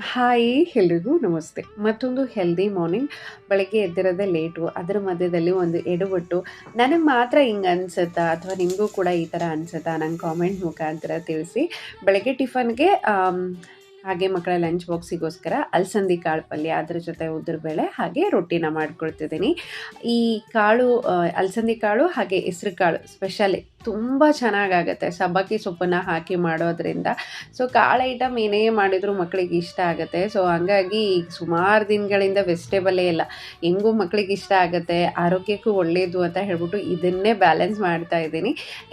Hi ಎಲ್ರಿಗೂ ನಮಸ್ತೆ. ಮತ್ತೊಂದು ಹೆಲ್ದಿ ಮಾರ್ನಿಂಗ್. ಬೆಳಗ್ಗೆ ಎದ್ದಿರೋದೇ ಲೇಟು, ಅದರ ಮಧ್ಯದಲ್ಲಿ ಒಂದು ಎಡವಟ್ಟು. ನನಗೆ ಮಾತ್ರ ಹಿಂಗೆ ಅನಿಸುತ್ತಾ ಅಥವಾ ನಿಮಗೂ ಕೂಡ ಈ ಥರ ಅನಿಸುತ್ತಾ? ನಂಗೆ ಕಾಮೆಂಟ್ ಮುಖಾಂತರ ತಿಳಿಸಿ. ಬೆಳಗ್ಗೆ ಟಿಫನ್ಗೆ ಹಾಗೆ ಮಕ್ಕಳ ಲಂಚ್ ಬಾಕ್ಸಿಗೋಸ್ಕರ ಅಲಸಂದಿ ಕಾಳು ಪಲ್ಯ, ಅದ್ರ ಜೊತೆ ಉದ್ದಿನಬೇಳೆ ಹಾಗೆ ರೊಟ್ಟಿನ ಮಾಡ್ಕೊಳ್ತಿದ್ದೀನಿ. ಈ ಕಾಳು ಅಲಸಂದಿ ಕಾಳು ಹಾಗೆ ಹೆಸ್ರು ಕಾಳು ಸ್ಪೆಷಲಿ ತುಂಬ ಚೆನ್ನಾಗಾಗತ್ತೆ ಸಬ್ಬಕ್ಕಿ ಸೊಪ್ಪನ್ನು ಹಾಕಿ ಮಾಡೋದ್ರಿಂದ. ಸೊ ಕಾಳು ಐಟಮ್ ಏನೇ ಮಾಡಿದರೂ ಮಕ್ಕಳಿಗೆ ಇಷ್ಟ ಆಗುತ್ತೆ. ಸೊ ಹಂಗಾಗಿ ಈಗ ಸುಮಾರು ದಿನಗಳಿಂದ ವೆಜಿಟೇಬಲೇ ಇಲ್ಲ, ಹೆಂಗೂ ಮಕ್ಕಳಿಗೆ ಇಷ್ಟ ಆಗುತ್ತೆ, ಆರೋಗ್ಯಕ್ಕೂ ಒಳ್ಳೆಯದು ಅಂತ ಹೇಳ್ಬಿಟ್ಟು ಇದನ್ನೇ ಬ್ಯಾಲೆನ್ಸ್ ಮಾಡ್ತಾ ಇದ್ದೀನಿ.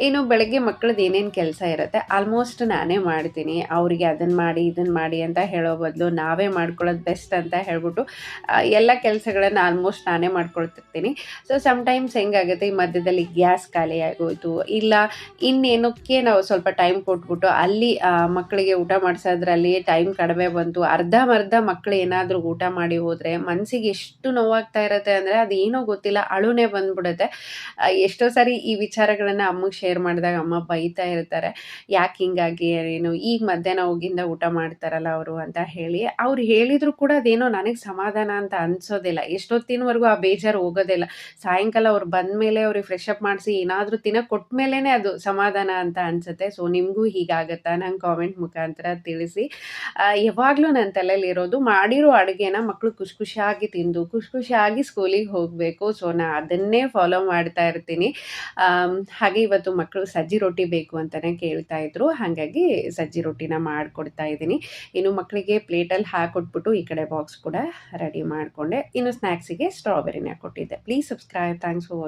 ಇನ್ನು ಬೆಳಗ್ಗೆ ಮಕ್ಕಳದ್ದು ಏನೇನು ಕೆಲಸ ಇರುತ್ತೆ ಆಲ್ಮೋಸ್ಟ್ ನಾನೇ ಮಾಡ್ತೀನಿ. ಅವರಿಗೆ ಅದನ್ನು ಮಾಡಿ ಇದನ್ನು ಮಾಡಿ ಅಂತ ಹೇಳೋ ಬದಲು ನಾವೇ ಮಾಡ್ಕೊಳ್ಳೋದು ಬೆಸ್ಟ್ ಅಂತ ಹೇಳ್ಬಿಟ್ಟು ಎಲ್ಲ ಕೆಲಸಗಳನ್ನು ಆಲ್ಮೋಸ್ಟ್ ನಾನೇ ಮಾಡ್ಕೊಳ್ತಿರ್ತೀನಿ. ಸೊ ಸಮ್ಟೈಮ್ಸ್ ಹೆಂಗಾಗುತ್ತೆ, ಈ ಮಧ್ಯದಲ್ಲಿ ಗ್ಯಾಸ್ ಖಾಲಿ ಆಗೋಯ್ತು, ಇಲ್ಲ ಇನ್ನೇನಕ್ಕೆ ನಾವು ಸ್ವಲ್ಪ ಟೈಮ್ ಕೊಟ್ಬಿಟ್ಟು ಅಲ್ಲಿ ಮಕ್ಕಳಿಗೆ ಊಟ ಮಾಡಿಸೋದ್ರಲ್ಲಿ ಟೈಮ್ ಕಡಿಮೆ ಬಂತು, ಅರ್ಧಂಬರ್ಧ ಮಕ್ಕಳು ಏನಾದರೂ ಊಟ ಮಾಡಿ ಹೋದರೆ ಮನಸ್ಸಿಗೆ ಎಷ್ಟು ನೋವಾಗ್ತಾ ಇರುತ್ತೆ ಅಂದರೆ ಅದೇನೋ ಗೊತ್ತಿಲ್ಲ, ಅಳುನೇ ಬಂದ್ಬಿಡುತ್ತೆ. ಎಷ್ಟೋ ಸಾರಿ ಈ ವಿಚಾರಗಳನ್ನು ಅಮ್ಮಗೆ ಶೇರ್ ಮಾಡಿದಾಗ ಅಮ್ಮ ಬೈತಾ ಇರ್ತಾರೆ, ಯಾಕೆ ಹಿಂಗಾಗಿ ಏನು ಈಗ ಮಧ್ಯಾಹ್ನ ಹೋಗಿಂದ ಊಟ ಮಾಡ್ತಾರಲ್ಲ ಅವರು ಅಂತ ಹೇಳಿ. ಅವ್ರು ಹೇಳಿದ್ರು ಕೂಡ ಅದೇನೋ ನನಗೆ ಸಮಾಧಾನ ಅಂತ ಅನಿಸೋದಿಲ್ಲ, ಎಷ್ಟೊತ್ತಿನವರೆಗೂ ಆ ಬೇಜಾರು ಹೋಗೋದಿಲ್ಲ. ಸಾಯಂಕಾಲ ಅವ್ರು ಬಂದಮೇಲೆ ಅವ್ರಿಗೆ ಫ್ರೆಶ್ ಅಪ್ ಮಾಡಿಸಿ ಏನಾದರೂ ತಿನ್ನೋಕೆ ಕೊಟ್ಟ ಮೇಲೇ ಅದು ಸಮಾಧಾನ ಅಂತ ಅನಿಸುತ್ತೆ. ಸೊ ನಿಮಗೂ ಹೀಗಾಗತ್ತಾ? ನಂಗೆ ಕಾಮೆಂಟ್ ಮುಖಾಂತರ ತಿಳಿಸಿ. ಯಾವಾಗಲೂ ನನ್ನ ತಲೆಯಲ್ಲಿ ಇರೋದು, ಮಾಡಿರೋ ಅಡುಗೆನ ಮಕ್ಕಳು ಖುಷಿ ಖುಷಿಯಾಗಿ ತಿಂದು ಖುಷಿ ಖುಷಿಯಾಗಿ ಸ್ಕೂಲಿಗೆ ಹೋಗಬೇಕು. ಸೊ ನಾನು ಅದನ್ನೇ ಫಾಲೋ ಮಾಡ್ತಾ ಇರ್ತೀನಿ. ಹಾಗೆ ಇವತ್ತು ಮಕ್ಕಳು ಸಜ್ಜಿ ರೊಟ್ಟಿ ಬೇಕು ಅಂತಲೇ ಕೇಳ್ತಾ ಇದ್ರು, ಹಾಗಾಗಿ ಸಜ್ಜಿ ರೊಟ್ಟಿನ ಮಾಡಿಕೊಡ್ತಾ ಇದ್ದೀನಿ. ಇನ್ನು ಮಕ್ಕಳಿಗೆ ಪ್ಲೇಟಲ್ಲಿ ಹಾಕೊಟ್ಬಿಟ್ಟು ಈ ಕಡೆ ಬಾಕ್ಸ್ ಕೂಡ ರೆಡಿ ಮಾಡಿಕೊಂಡೆ. ಇನ್ನು ಸ್ನ್ಯಾಕ್ಸಿಗೆ ಸ್ಟ್ರಾಬೆರಿನ ಕೊಟ್ಟಿದ್ದೆ. Please subscribe. Thanks for watching.